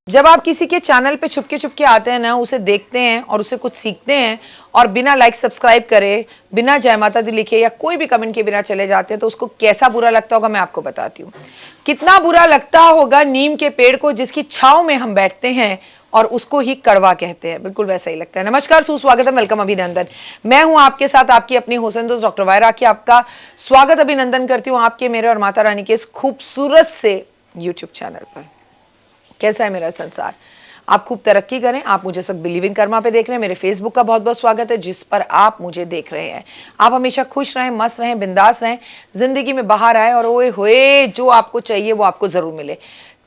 जब आप किसी के चैनल पे छुपके आते हैं ना, उसे देखते हैं और उसे कुछ सीखते हैं और बिना लाइक सब्सक्राइब करे, बिना जय माता दी लिखे या कोई भी कमेंट के बिना चले जाते हैं, तो उसको कैसा बुरा लगता होगा मैं आपको बताती हूँ। कितना बुरा लगता होगा नीम के पेड़ को जिसकी छांव में हम बैठते हैं और उसको ही कड़वा कहते हैं। बिल्कुल वैसा ही लगता है। नमस्कार, सुस्वागत है, वेलकम, अभिनंदन। मैं हूं आपके साथ आपकी अपनी हुसैन दोस्त डॉक्टर वायरा की आपका स्वागत अभिनंदन करती हूँ आपके, मेरे और माता रानी के इस खूबसूरत से यूट्यूब चैनल पर। कैसा है मेरा संसार? आप खूब तरक्की करें। आप मुझे सब बिलीविंग कर्मा पे देख रहे हैं। मेरे फेसबुक का बहुत बहुत स्वागत है जिस पर आप मुझे देख रहे हैं। आप हमेशा खुश रहें, मस्त रहें, बिंदास रहें, जिंदगी में बाहर आए और ओए होए जो आपको चाहिए वो आपको जरूर मिले।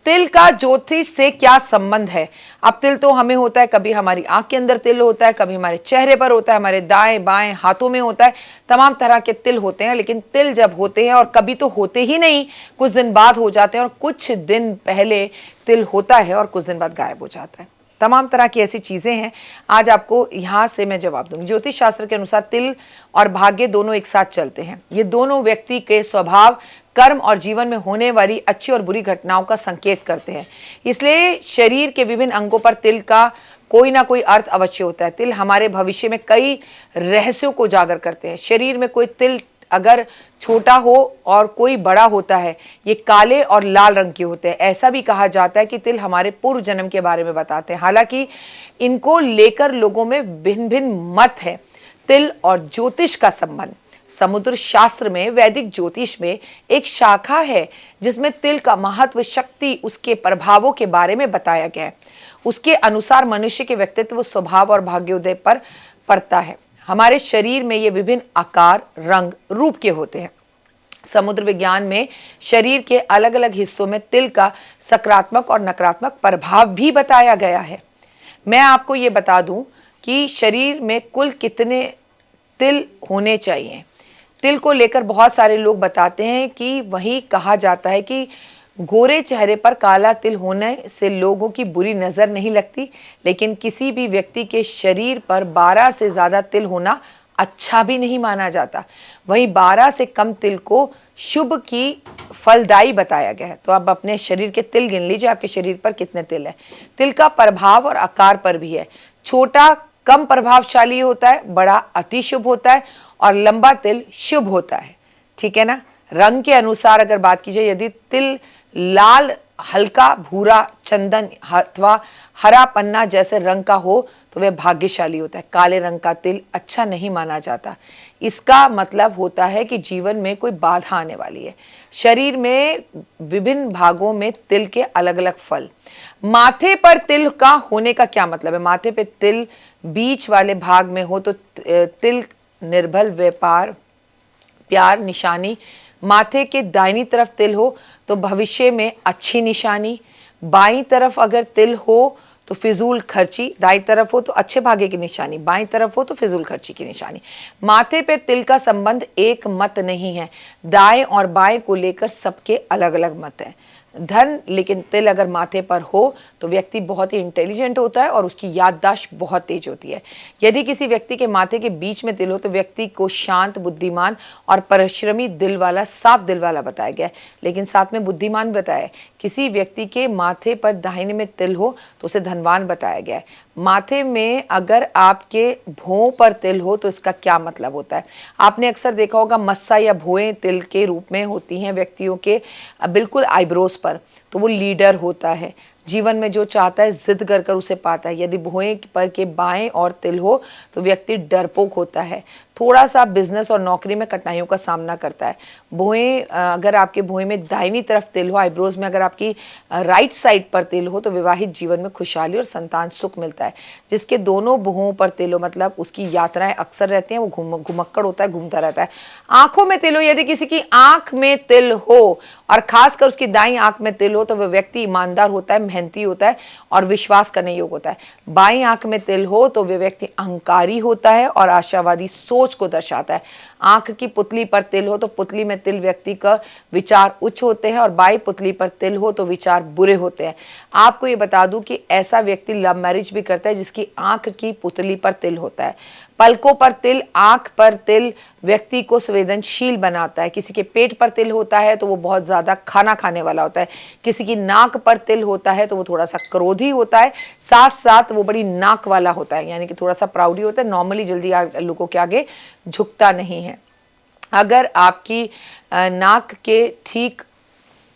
तिल का ज्योतिष से क्या संबंध है? अब तिल तो हमें होता है, कभी हमारी आंख के अंदर तिल होता है, कभी हमारे चेहरे पर होता है, हमारे दाएं बाएं हाथों में होता है। तमाम तरह के तिल होते हैं, लेकिन तिल जब होते हैं, और कभी तो होते ही नहीं, कुछ दिन बाद हो जाते हैं, और कुछ दिन पहले तिल होता है और कुछ दिन बाद गायब हो जाता है। तमाम तरह की ऐसी चीजें हैं। आज आपको यहां से मैं जवाब दूंगी। ज्योतिष शास्त्र के अनुसार तिल और भाग्य दोनों एक साथ चलते हैं। ये दोनों व्यक्ति के स्वभाव, कर्म और जीवन में होने वाली अच्छी और बुरी घटनाओं का संकेत करते हैं। इसलिए शरीर के विभिन्न अंगों पर तिल का कोई ना कोई अर्थ अवश्य होता है। तिल हमारे भविष्य में कई रहस्यों को उजागर करते हैं। शरीर में कोई तिल अगर छोटा हो और कोई बड़ा होता है, ये काले और लाल रंग के होते हैं। ऐसा भी कहा जाता है कि तिल हमारे पूर्व जन्म के बारे में बताते हैं। हालांकि इनको लेकर लोगों में भिन्न भिन्न मत है। तिल और ज्योतिष का संबंध समुद्र शास्त्र में, वैदिक ज्योतिष में एक शाखा है जिसमें तिल का महत्व, शक्ति, उसके प्रभावों के बारे में बताया गया है। उसके अनुसार मनुष्य के व्यक्तित्व, स्वभाव और भाग्योदय पर पड़ता है। हमारे शरीर में ये विभिन्न आकार, रंग, रूप के होते हैं। समुद्र विज्ञान में शरीर के अलग अलग हिस्सों में तिल का सकारात्मक और नकारात्मक प्रभाव भी बताया गया है। मैं आपको ये बता दूं कि शरीर में कुल कितने तिल होने चाहिए। तिल को लेकर बहुत सारे लोग बताते हैं कि वही कहा जाता है कि गोरे चेहरे पर काला तिल होने से लोगों की बुरी नज़र नहीं लगती, लेकिन किसी भी व्यक्ति के शरीर पर 12 से ज़्यादा तिल होना अच्छा भी नहीं माना जाता। वहीं 12 से कम तिल को शुभ की फलदायी बताया गया है। तो आप अपने शरीर के तिल गिन लीजिए, आपके शरीर पर कितने तिल हैं। तिल का प्रभाव और आकार पर भी है। छोटा कम प्रभावशाली होता है, बड़ा अति शुभ होता है और लंबा तिल शुभ होता है। ठीक है ना। रंग के अनुसार अगर बात की जाए, यदि तिल लाल, हल्का भूरा, चंदन अथवा हरा पन्ना जैसे रंग का हो तो वह भाग्यशाली होता है। काले रंग का तिल अच्छा नहीं माना जाता। इसका मतलब होता है कि जीवन में कोई बाधा आने वाली है। शरीर में विभिन्न भागों में तिल के अलग अलग फल। माथे पर तिल का होने का क्या मतलब है? माथे पे तिल बीच वाले भाग में हो तो तिल निर्बल, व्यापार, प्यार, निशानी। माथे के दाहिनी तरफ तिल हो तो भविष्य में अच्छी निशानी। बाईं तरफ अगर तिल हो तो फिजूल खर्ची। दाईं तरफ हो तो अच्छे भाग्य की निशानी, बाईं तरफ हो तो फिजूल खर्ची की निशानी। माथे पे तिल का संबंध एक मत नहीं है। दाएं और बाएं को लेकर सबके अलग अलग मत हैं। धन, लेकिन तिल अगर माथे पर हो तो व्यक्ति बहुत ही इंटेलिजेंट होता है और उसकी याददाश्त बहुत तेज होती है। यदि किसी व्यक्ति के माथे के बीच में तिल हो तो व्यक्ति को शांत, बुद्धिमान और परिश्रमी दिल वाला, साफ दिल वाला बताया गया है, लेकिन साथ में बुद्धिमान बताया है। किसी व्यक्ति के माथे पर दाहिने में तिल हो तो उसे धनवान बताया गया है। माथे में अगर आपके भौं पर तिल हो तो इसका क्या मतलब होता है? आपने अक्सर देखा होगा मस्सा या भौएं तिल के रूप में होती हैं व्यक्तियों के बिल्कुल आईब्रोज पर, तो वो लीडर होता है। जीवन में जो चाहता है जिद कर कर उसे पाता है। यदि भुएं पर के बाएं और तिल हो तो व्यक्ति डरपोक होता है। थोड़ा सा बिजनेस और नौकरी में कठिनाइयों का सामना करता है। भुएं अगर आपके भुएं में दाहिनी तरफ तिल हो, आईब्रोज में अगर आपकी राइट साइड पर तिल हो तो विवाहित जीवन में खुशहाली और संतान सुख मिलता है। जिसके दोनों भुओं पर तिल हो मतलब उसकी यात्राएं अक्सर रहती हैं, वो घुमक्कड़ होता है, घूमता रहता है। आंखों में तिल हो, यदि किसी की आंख में तिल हो और खासकर उसकी दाईं आंख में तिल हो तो वह व्यक्ति ईमानदार होता है, मेहनती होता है और विश्वास करने योग्य होता है। बाईं आंख में तिल हो तो वह व्यक्ति अहंकारी होता है और आशावादी सोच को दर्शाता है। आंख की पुतली पर तिल हो तो पुतली में तिल व्यक्ति का विचार उच्च होते हैं और बाई पुतली पर तिल हो तो विचार बुरे होते हैं। आपको ये बता दूं कि ऐसा व्यक्ति लव मैरिज भी करता है जिसकी आंख की पुतली पर तिल होता है। पलकों पर तिल, आंख पर तिल व्यक्ति को संवेदनशील बनाता है। किसी के पेट पर तिल होता है तो वो बहुत ज्यादा खाना खाने वाला होता है। किसी की नाक पर तिल होता है तो वो थोड़ा सा क्रोधी होता है, साथ साथ वो बड़ी नाक वाला होता है, यानी कि थोड़ा सा प्राउडी होता है, नॉर्मली जल्दी लोगों के आगे झुकता नहीं है। अगर आपकी नाक के ठीक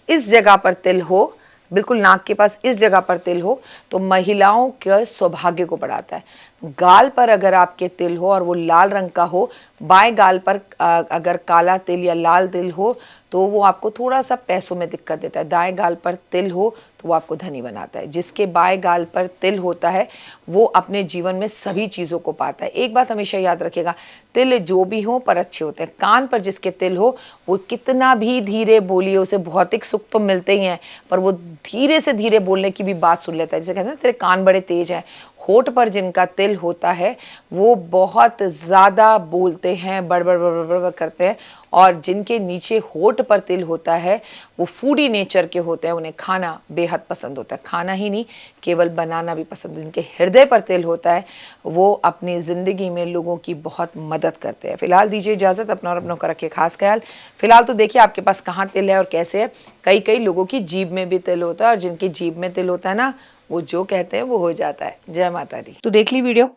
इस जगह पर तिल हो, बिल्कुल नाक के पास इस जगह पर तिल हो, तो महिलाओं के सौभाग्य को बढ़ाता है। गाल पर अगर आपके तिल हो और वो लाल रंग का हो, बाएं गाल पर अगर काला तिल या लाल तिल हो तो वो आपको थोड़ा सा पैसों में दिक्कत देता है। दाएं गाल पर तिल हो तो वो आपको धनी बनाता है। जिसके बाएं गाल पर तिल होता है वो अपने जीवन में सभी चीज़ों को पाता है। एक बात हमेशा याद रखिएगा, तिल जो भी हो पर अच्छे होते हैं। कान पर जिसके तिल हो वो कितना भी धीरे बोलिए, उसे भौतिक सुख तो मिलते ही हैं, पर वो धीरे से धीरे बोलने की भी बात सुन लेता है। जैसे कहते हैं तेरे कान बड़े तेज हैं। होठ पर जिनका तिल होता है वो बहुत ज़्यादा बोलते हैं, बड़बड़ बड़बड़ करते हैं, और जिनके नीचे होठ पर तिल होता है वो फूडी नेचर के होते हैं। उन्हें खाना बेहद पसंद होता है, खाना ही नहीं केवल बनाना भी पसंद। जिनके हृदय पर तिल होता है वो अपनी ज़िंदगी में लोगों की बहुत मदद करते हैं। फिलहाल दीजिए इजाज़त, अपना और अपनों का रखिए खास ख्याल। फिलहाल तो देखिए आपके पास कहाँ तिल है और कैसे है। कई लोगों की जीभ में भी तिल होता है, और जिनकी जीभ में तिल होता है ना, वो जो कहते हैं वो हो जाता है। जय माता दी। तो देख ली वीडियो,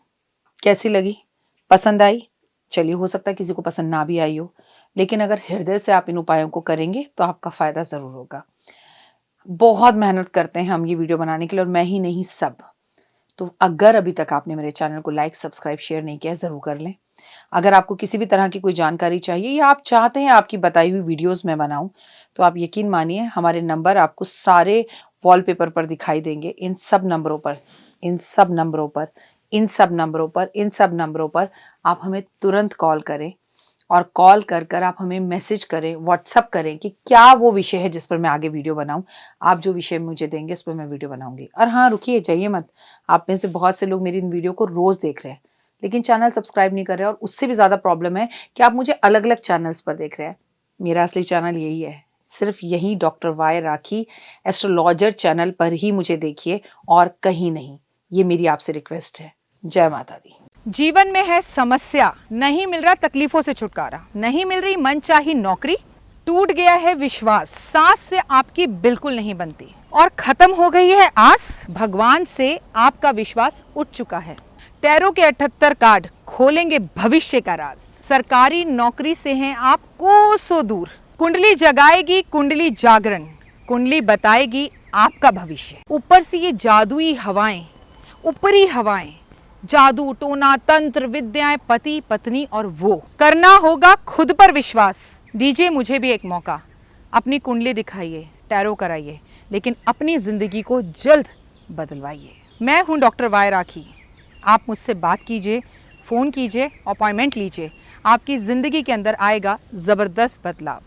कैसी लगी, पसंद आई? चलिए, हो सकता है किसी को पसंद ना भी आई हो, लेकिन अगर हृदय से आप इन उपायों को करेंगे तो आपका फायदा जरूर होगा। बहुत मेहनत करते हैं हम ये वीडियो बनाने के लिए, और मैं ही नहीं सब। तो अगर अभी तक आपने मेरे चैनल को लाइक, सब्सक्राइब, शेयर नहीं किया, जरूर कर लें। अगर आपको किसी भी तरह की कोई जानकारी चाहिए या आप चाहते हैं आपकी बताई हुई वीडियोस मैं बनाऊं, तो आप यकीन मानिए हमारे नंबर आपको सारे वॉलपेपर पर दिखाई देंगे। इन सब नंबरों पर आप हमें तुरंत कॉल करें, और कॉल कर आप हमें मैसेज करें, व्हाट्सअप करें कि क्या वो विषय है जिस पर मैं आगे वीडियो बनाऊं। आप जो विषय मुझे देंगे उस पर मैं वीडियो बनाऊंगी। और हाँ, रुकिए, जाइए मत। आप में से बहुत से लोग मेरी इन वीडियो को रोज़ देख रहे हैं लेकिन चैनल सब्सक्राइब नहीं कर रहे हैं, और उससे भी ज़्यादा प्रॉब्लम है कि आप मुझे अलग अलग चैनल्स पर देख रहे हैं। मेरा असली चैनल यही है, सिर्फ यही डॉक्टर वाई राखी एस्ट्रोलॉजर चैनल पर ही मुझे देखिए, और कहीं नहीं। ये मेरी आपसे रिक्वेस्ट है। जय माता दी। जीवन में है समस्या, नहीं मिल रहा तकलीफों से छुटकारा, नहीं मिल रही मनचाही नौकरी, टूट गया है विश्वास, सांस से आपकी बिल्कुल नहीं बनती, और खत्म हो गई है आस, भगवान से आपका विश्वास उठ चुका है। टैरो के 78 कार्ड खोलेंगे भविष्य का राज। सरकारी नौकरी से हैं आप कोसों दूर, कुंडली जगाएगी कुंडली जागरण, कुंडली बताएगी आपका भविष्य। ऊपर से ये जादुई हवाएं, ऊपरी हवाएं, जादू टोना तंत्र विद्याएं, पति पत्नी, और वो करना होगा खुद पर विश्वास। दीजिए मुझे भी एक मौका, अपनी कुंडली दिखाइए, टैरो कराइए, लेकिन अपनी जिंदगी को जल्द बदलवाइए। मैं हूं डॉक्टर वाई राखी। आप मुझसे बात कीजिए, फ़ोन कीजिए, अपॉइंटमेंट लीजिए। आपकी ज़िंदगी के अंदर आएगा ज़बरदस्त बदलाव।